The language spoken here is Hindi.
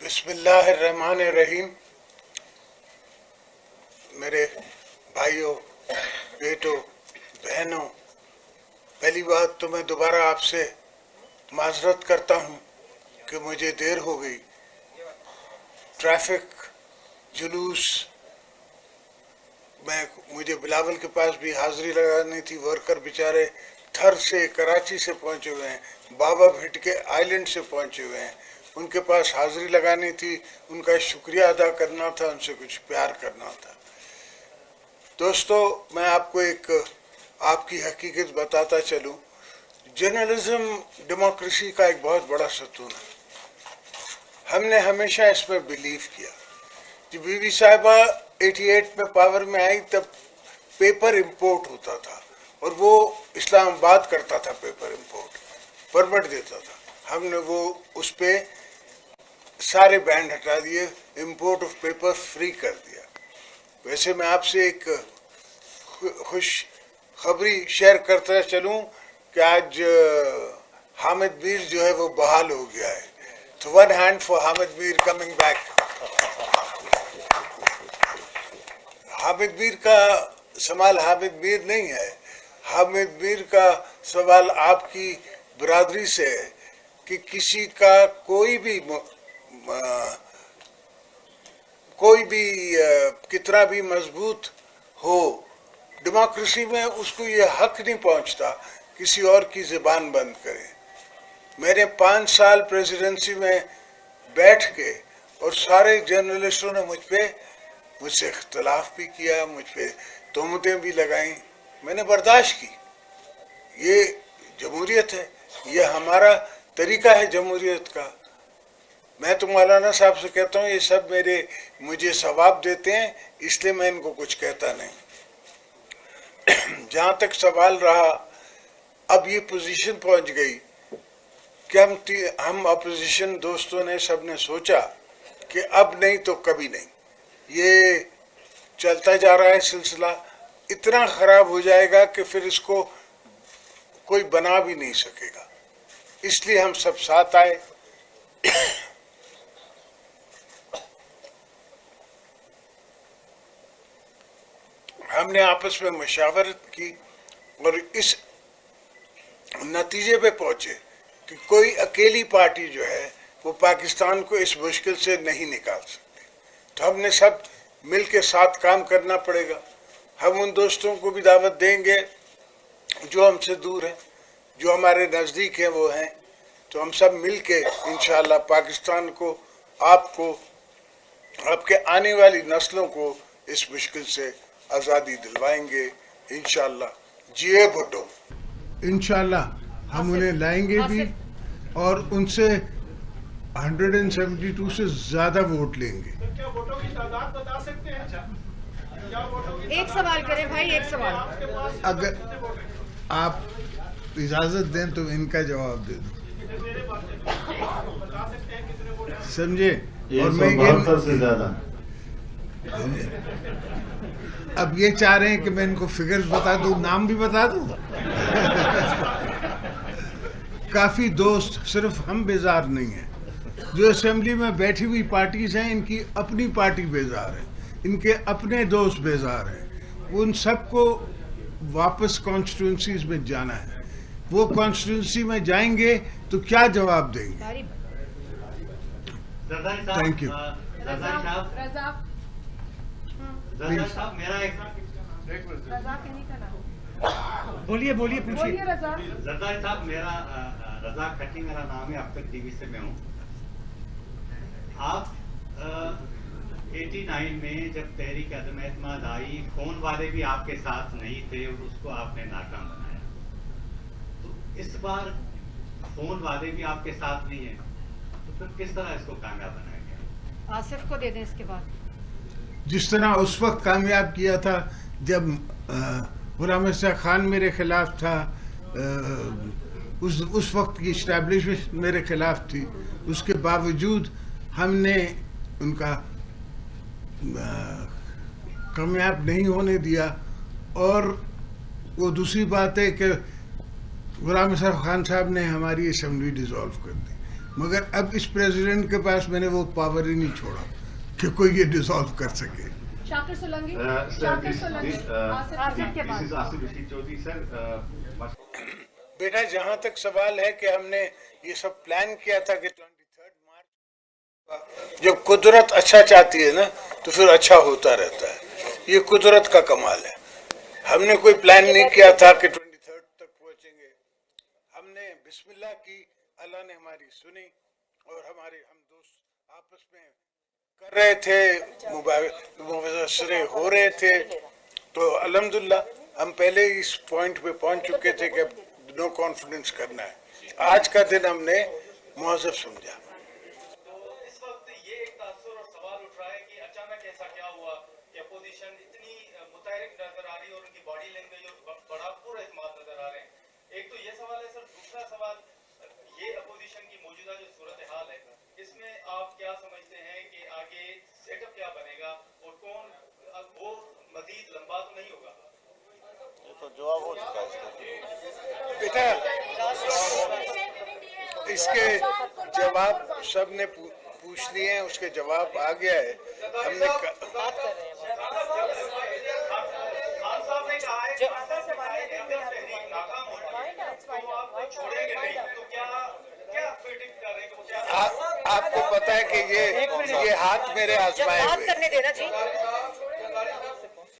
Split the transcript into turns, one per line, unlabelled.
बिस्मिल्लाहिर्रहमानिर्रहीम। मेरे भाइयों, बेटों, बहनों, पहली बात तो मैं दोबारा आपसे माजरत करता हूँ कि मुझे देर हो गई। ट्रैफिक, जुलूस मुझे बिलावल के पास भी हाजिरी लगानी थी। वर्कर बेचारे थर से, कराची से पहुंचे हुए हैं, बाबा भिट के आइलैंड से पहुंचे हुए हैं। उनके पास हाजिरी लगानी थी, उनका शुक्रिया अदा करना था, उनसे कुछ प्यार करना था। दोस्तों, मैं आपको एक आपकी हकीकत बताता चलूं। जर्नलिज्म डेमोक्रेसी का एक बहुत बड़ा सतून है। हमने हमेशा इसमें बिलीव किया। जब बीबी साहिबा 88 में पावर में आई तब पेपर इंपोर्ट होता था और वो इस्लामाबाद करता था पेपर इंपोर्ट, परमिट देता था। हमने वो उस पे सारे बैंड हटा दिए, इंपोर्ट ऑफ पेपर फ्री कर दिया। वैसे मैं आपसे एक खुश खबरी शेयर करता चलूं कि आज हामिद मीर जो है वो बहाल हो गया है। तो one hand for Hamid Mir coming back. Hamid Mir का सवाल हामिद मीर नहीं है, हामिद मीर का सवाल आपकी बिरादरी से है कि किसी का कोई भी कितना भी मजबूत हो, डेमोक्रेसी में उसको ये हक नहीं पहुंचता किसी और की जुबान बंद करे। मैंने 5 साल प्रेसिडेंसी में बैठ के और सारे जर्नलिस्टों ने मुझसे इख्तलाफ भी किया, मुझ पे तोहमतें भी लगाई, मैंने बर्दाश्त की। ये जमहूरियत है, ये हमारा तरीका है जमहूरियत का। मैं तो मौलाना साहब से कहता हूँ ये सब मुझे सवाब देते हैं, इसलिए मैं इनको कुछ कहता नहीं। जहाँ तक सवाल रहा, अब ये पोजीशन पहुंच गई कि हम अपोजिशन दोस्तों ने सबने सोचा कि अब नहीं तो कभी नहीं। ये चलता जा रहा है सिलसिला, इतना खराब हो जाएगा कि फिर इसको कोई बना भी नहीं सकेगा। इसलिए हम सब साथ आए। हमने आपस में मशावरत की और इस नतीजे पे पहुंचे कि कोई अकेली पार्टी जो है वो पाकिस्तान को इस मुश्किल से नहीं निकाल सकती। तो हमने सब मिल के साथ काम करना पड़ेगा। हम उन दोस्तों को भी दावत देंगे जो हमसे दूर हैं, जो हमारे नज़दीक हैं वो हैं। तो हम सब मिल के इंशाअल्लाह पाकिस्तान को, आपको, आपके आने वाली नस्लों को इस मुश्किल से आज़ादी दिलवाएंगे इंशाअल्लाह। जिए भुट्टो, इंशाअल्लाह हम उन्हें लाएंगे भी और उनसे 172 से ज्यादा वोट लेंगे।
तो क्या वोटों की तादाद बता सकते हैं? क्या वोटों की
एक सवाल करें भाई, एक सवाल।
अगर आप इजाजत दें तो इनका जवाब दे दो, समझे? और मैं
से ज्यादा
अब ये चाह रहे हैं कि मैं इनको फिगर्स बता दूं, नाम भी बता दूं। काफी दोस्त, सिर्फ हम बेजार नहीं हैं। जो असेंबली में बैठी हुई पार्टीज हैं, इनकी अपनी पार्टी बेजार है, इनके अपने दोस्त बेजार हैं। उन सबको वापस कॉन्स्टिट्यूंसीज में जाना है। वो कॉन्स्टिट्यूंसी में जाएंगे तो क्या जवाब देंगे? Thank you.
बोलिए बोलिए, पूछिए।
जरदारी साहब, मेरा रजा खट्टी मेरा नाम है, अब तक टीवी से मैं हूँ। आप 89 में जब तहरीक अदम एतमाद आई, फोन वाले भी आपके साथ नहीं थे और उसको आपने नाकाम बनाया। तो इस बार फोन वाले भी आपके साथ नहीं है, तो फिर किस तरह इसको कामयाब बनाया गया?
आसिफ को दे दें इसके बाद।
जिस तरह उस वक्त कामयाब किया था जब गुलाम अहमद खान मेरे खिलाफ था, उस वक्त की इस्टेब्लिशमेंट मेरे खिलाफ थी, उसके बावजूद हमने उनका कामयाब नहीं होने दिया। और वो दूसरी बात है कि गुलाम अहमद खान साहब ने हमारी असेंबली डिसॉल्व कर दी। मगर अब इस प्रेसिडेंट के पास मैंने वो पावर ही नहीं छोड़ा कि कोई ये डिसॉल्व कर सके।
शाकिर सोलंकी,
बेटा, जहां तक सवाल है कि हमने ये सब प्लान किया था कि 23 मार्च, जब कुदरत अच्छा चाहती है ना तो फिर अच्छा होता रहता है। ये कुदरत का कमाल है। हमने कोई प्लान नहीं किया था कि 23 तक पहुंचेंगे। हमने बिस्मिल्लाह की, अल्लाह ने हमारी सुनी और हम दोस्त आपस में कर रहे थे, मुबशरे हो रहे थे। तो अल्हम्दुलिल्लाह हम पहले इस पॉइंट पे पहुंच चुके थे कि नो कॉन्फिडेंस करना है। आज का दिन हमने मुहज़्ज़ब समझा।
तो इस वक्त ये एक तासुर और सवाल उठ रहा है कि अचानक ऐसा क्या हुआ कि अपोजिशन इतनी मुतहरिक नजर आ रही है और उनकी बॉडी लैंग्वेज और बड़ा पूरा एतमाद नजर आ रहे हैं। एक तो ये सवाल है सर। दूसरा सवाल, ये अपोजिशन की मौजूदा जो सूरत हाल है, इसमें आप क्या समझते हैं कि आगे सेटअप क्या बनेगा और कौन वो मजीद लंबा तो नहीं होगा?
ये तो जवाब हो चुका है
बेटा, इसके जवाब सबने पूछ लिए हैं, उसके जवाब आ गया है। हमने
नाकाम हो तो आप छोड़ेंगे नहीं, तो क्या प्रेडिक्ट कर रहे हैं कि वो क्या?
आपको पता है कि ये हाथ मेरे आजमाए हुए।
करने देना जी।